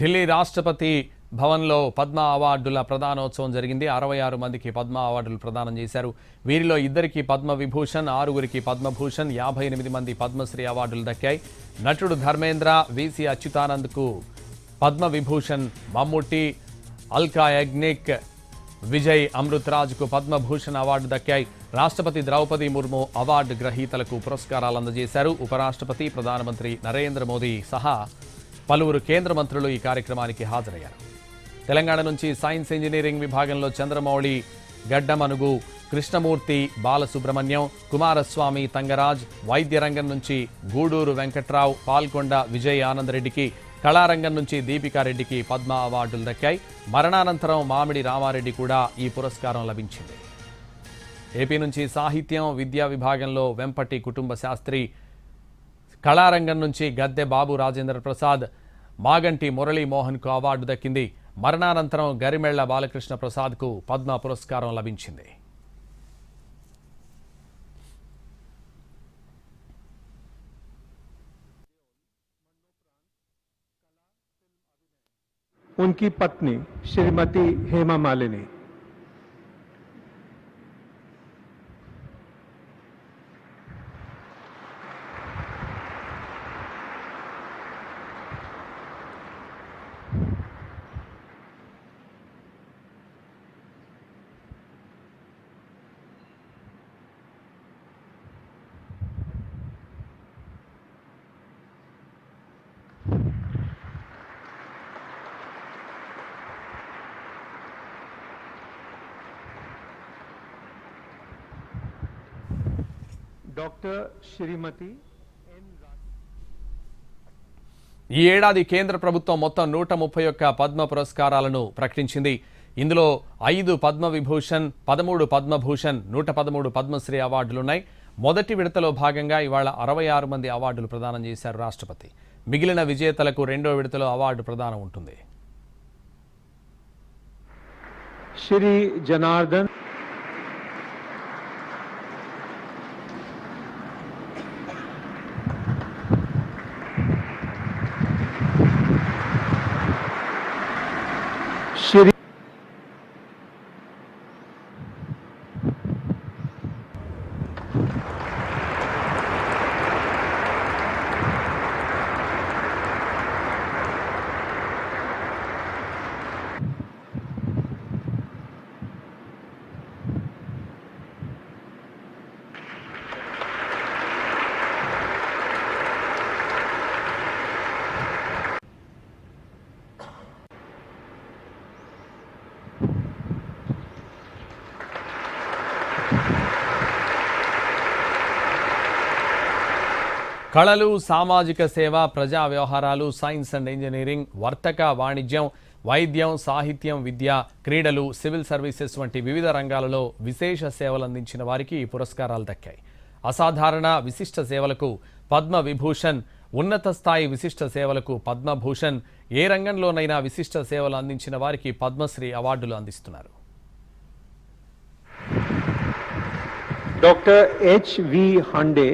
ఢిల్లీ రాష్ట్రపతి భవన్లో పద్మ అవార్డుల ప్రదానోత్సవం జరిగింది. 66 మందికి పద్మ అవార్డులు ప్రదానం చేశారు. వీరిలో 2కి పద్మ విభూషణ్, 6గురికి పద్మభూషణ్, 58 మంది పద్మశ్రీ అవార్డులు దక్కాయి. నటుడు ధర్మేంద్ర, వీసీ అచ్యుతానంద్కు పద్మ విభూషణ్, మమ్ముట్టి, అల్కా యాగ్నిక్, విజయ్ అమృతరాజ్కు పద్మభూషణ్ అవార్డు దక్కాయి. రాష్ట్రపతి ద్రౌపది ముర్ము అవార్డు గ్రహీతలకు పురస్కారాలు అందజేశారు. ఉపరాష్ట్రపతి, ప్రధానమంత్రి నరేంద్ర మోదీ సహా పలువురు కేంద్ర మంత్రులు ఈ కార్యక్రమానికి హాజరయ్యారు. తెలంగాణ నుంచి సైన్స్ ఇంజనీరింగ్ విభాగంలో చంద్రమౌళి, గడ్డమనుగు, కృష్ణమూర్తి, బాలసుబ్రహ్మణ్యం, కుమారస్వామి, తంగరాజ్, వైద్య రంగం నుంచి గూడూరు వెంకట్రావు, పాల్కొండ విజయ్ ఆనందరెడ్డికి, కళారంగం నుంచి దీపికారెడ్డికి పద్మ అవార్డులు దక్కాయి. మరణానంతరం మామిడి రామారెడ్డి కూడా ఈ పురస్కారం లభించింది. ఏపీ నుంచి సాహిత్యం, విద్యా విభాగంలో వెంపటి కుటుంబ శాస్త్రి, కళారంగం నుంచి గద్దె బాబు రాజేంద్ర ప్రసాద్, మాగంటి మురళీమోహన్కు అవార్డు దక్కింది. మరణానంతరం గరిమెళ్ల బాలకృష్ణ ప్రసాద్కు పద్మ పురస్కారం లభించింది. उनकी पत्नी श्रीमती हेमा मालिनी, डॉक्टर श्रीमती ఈ ఏడాది కేంద్ర ప్రభుత్వం మొత్తం 131 పద్మ పురస్కారాలను ప్రకటించింది. ఇందులో 5 పద్మ విభూషణ్, 13 పద్మభూషణ్, 113 పద్మశ్రీ అవార్డులున్నాయి. మొదటి విడతలో భాగంగా ఇవాళ 66 మంది అవార్డులు ప్రదానం చేశారు రాష్ట్రపతి. మిగిలిన విజేతలకు రెండో విడతలో అవార్డు ప్రదానం ఉంటుంది. श्री जनार्दन, श्री కళలు, సామాజిక సేవ, ప్రజా వ్యవహారాలు, సైన్స్ అండ్ ఇంజనీరింగ్, వర్తక, వాణిజ్యం, వైద్యం, సాహిత్యం, విద్య, క్రీడలు, సివిల్ సర్వీసెస్ వంటి వివిధ రంగాలలో విశేష సేవలు అందించిన వారికి ఈ పురస్కారాలు దక్కాయి. అసాధారణ విశిష్ట సేవలకు పద్మ విభూషణ్, ఉన్నత స్థాయి విశిష్ట సేవలకు పద్మభూషణ్, ఏ రంగంలోనైనా విశిష్ట సేవలు అందించిన వారికి పద్మశ్రీ అవార్డులు అందిస్తున్నారు. डॉक्टर HV हांडे,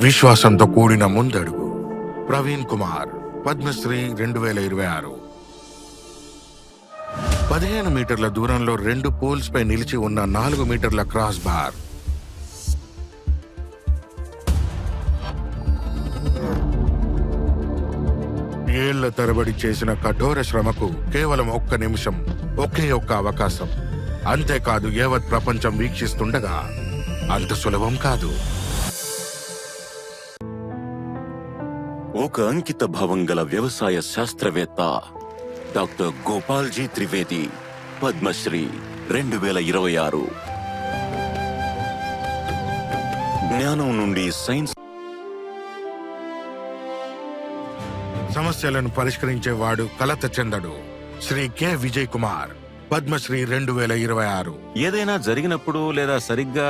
విశ్వాసంతో కూడిన ముందడుగు. ప్రవీణ్ కుమార్, పద్మశ్రీ 2026. 15 మీటర్ల దూరంలో 2 పోల్స్ పై నిలిచి ఉన్న 4 మీటర్ల క్రాస్ బార్. ఏళ్ల తరబడి చేసిన కఠోర శ్రమకు కేవలం 1 నిమిషం, ఒకే ఒక్క అవకాశం. అంతేకాదు, యావత్ ప్రపంచం వీక్షిస్తుండగా అంత సులభం కాదు. ఒక అంకిత భావం గల వ్యవసాయ శాస్త్రవేత్త డాక్టర్ గోపాల్జీ త్రివేది పద్మశ్రీ 2026. జ్ఞానం నుండి సైన్స్ సమస్యలను పరిష్కరించేవాడు కలత చెందడు. శ్రీ కె విజయ్ కుమార్ పద్మశ్రీ 2026. ఏదైనా జరిగినప్పుడు లేదా సరిగ్గా